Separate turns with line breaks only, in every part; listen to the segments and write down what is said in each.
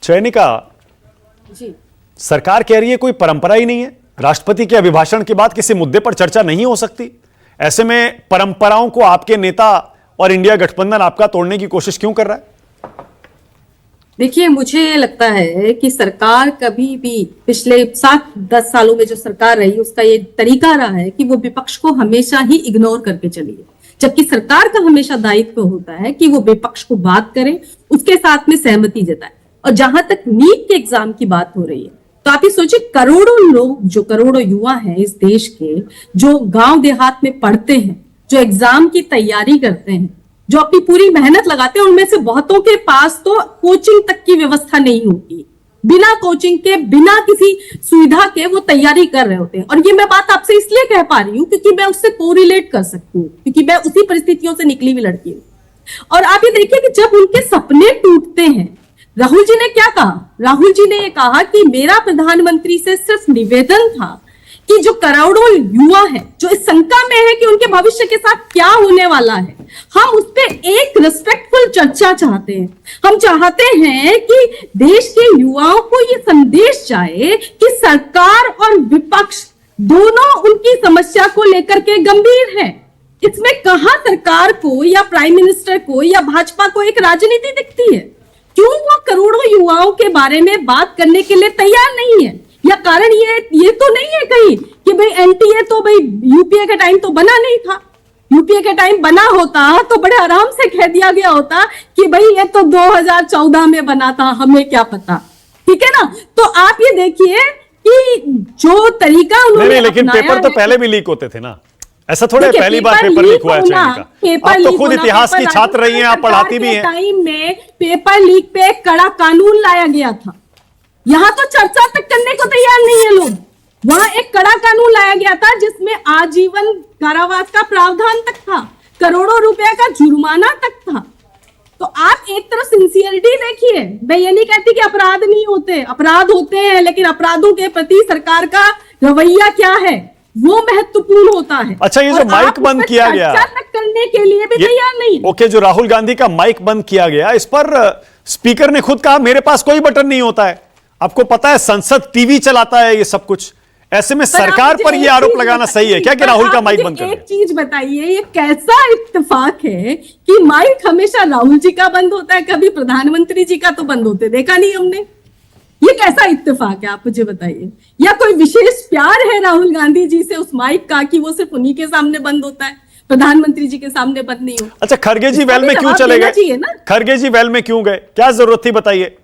चयनिका
जी,
सरकार कह रही है कोई परंपरा ही नहीं है, राष्ट्रपति के अभिभाषण के बाद किसी मुद्दे पर चर्चा नहीं हो सकती। ऐसे में परंपराओं को आपके नेता और इंडिया गठबंधन आपका तोड़ने की कोशिश क्यों कर रहा है?
देखिए, मुझे लगता है कि सरकार कभी भी पिछले 7-10 सालों में जो सरकार रही उसका ये तरीका रहा है कि वो विपक्ष को हमेशा ही इग्नोर करके चली है, जबकि सरकार का हमेशा दायित्व होता है कि वो विपक्ष को बात करे, उसके साथ में सहमति जताए। और जहां तक नीट के एग्जाम की बात हो रही है, तो आप ये सोचिए, करोड़ों लोग, जो करोड़ों युवा हैं इस देश के, जो गांव देहात में पढ़ते हैं, जो एग्जाम की तैयारी करते हैं, जो अपनी पूरी मेहनत लगाते हैं, उनमें से बहुतों के पास तो कोचिंग तक की व्यवस्था नहीं होती। बिना कोचिंग के, बिना किसी सुविधा के वो तैयारी कर रहे होते हैं। और ये मैं बात आपसे इसलिए कह पा रही हूँ क्योंकि मैं उससे कोरिलेट कर सकती हूँ, क्योंकि मैं उसी परिस्थितियों से निकली हुई लड़की हूँ। और आप ये देखिए कि जब उनके सपने टूटते हैं, राहुल जी ने क्या कहा? राहुल जी ने ये कहा कि मेरा प्रधानमंत्री से सिर्फ निवेदन था कि जो करोड़ों युवा हैं, जो इस शंका में है कि उनके भविष्य के साथ क्या होने वाला है, हम उस पर एक रिस्पेक्टफुल चर्चा चाहते हैं। हम चाहते हैं कि देश के युवाओं को ये संदेश जाए कि सरकार और विपक्ष दोनों उनकी समस्या को लेकर के गंभीर है। इसमें कहां सरकार को या प्राइम मिनिस्टर को या भाजपा को एक राजनीति दिखती है? क्यों वो करोड़ों युवाओं के बारे में बात करने के लिए तैयार नहीं है? या कारण ये तो नहीं है कहीं कि भाई एनटीए तो भाई यूपीए के टाइम तो बना नहीं था। यूपीए के टाइम बना होता तो बड़े आराम से कह दिया गया होता कि भाई ये तो 2014 में बना था, हमें क्या पता। ठीक है ना? तो आप ये देखिए कि जो तरीका उन्होंने
लेकिन पेपर तो पहले भी लीक होते थे ना, ऐसा थोड़े पहली बार पेपर लीक हुआ है चयनिका। आप तो खुद इतिहास की छात्र रही हैं, आप पढ़ाती भी हैं।
टाइम में पेपर लीक पे एक कड़ा कानून लाया गया था, यहां तो चर्चा तक करने को तैयार नहीं है लोग। वहां एक कड़ा कानून लाया गया था जिसमें आजीवन कारावास का प्रावधान तक था, करोड़ों रुपए का जुर्माना तक था। तो आप एक तरफ सिंसियरिटी देखिए, मैं ये नहीं कहती कि अपराध नहीं होते, अपराध होते हैं, लेकिन अपराधों के प्रति सरकार का रवैया क्या है वो महत्वपूर्ण होता है।
अच्छा, ये जो माइक बंद किया गया,
करने के लिए भी तैयार नहीं।
ओके, जो राहुल गांधी का माइक बंद किया गया, इस पर स्पीकर ने खुद कहा मेरे पास कोई बटन नहीं होता है। आपको पता है संसद टीवी चलाता है ये सब कुछ। ऐसे में सरकार पर ये आरोप लगाना सही है क्या कि राहुल का माइक बंद कर?
एक चीज बताइए, ये कैसा इत्तेफाक है कि माइक हमेशा राहुल जी का बंद होता है, कभी प्रधानमंत्री जी का तो बंद होते देखा नहीं हमने। ये कैसा इत्तेफाक है, आप मुझे बताइए। या कोई विशेष प्यार है राहुल गांधी जी से उस माइक का कि वो सिर्फ उन्हीं के सामने बंद होता है, प्रधानमंत्री जी के सामने बंद नहीं हो?
अच्छा, खरगे जी वेल में क्यों चले गए? खरगे जी वेल में क्यों गए, क्या जरूरत थी बताइए?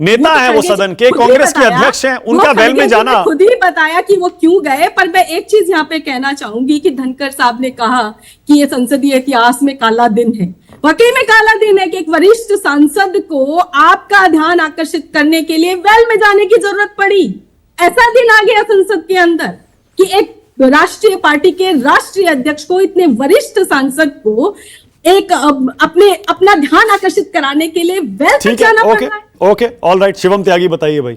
नेता है वो सदन के, कांग्रेस के अध्यक्ष हैं, उनका वेल में जाना।
खुद ही बताया कि वो क्यों गए। पर मैं एक चीज यहाँ पे कहना चाहूंगी कि धनखड़ साहब ने कहा कि ये संसदीय इतिहास में काला दिन है। वाकई में काला दिन है कि एक वरिष्ठ सांसद को आपका ध्यान आकर्षित करने के लिए वेल में जाने की जरूरत पड़ी। ऐसा दिन आ गया संसद के अंदर कि एक राष्ट्रीय पार्टी के राष्ट्रीय अध्यक्ष को, इतने वरिष्ठ सांसद को एक अपना ध्यान आकर्षित कराने के लिए वेल में जाना पड़ रहा है।
Okay, all right. Shivam Tyagi बताइए भाई।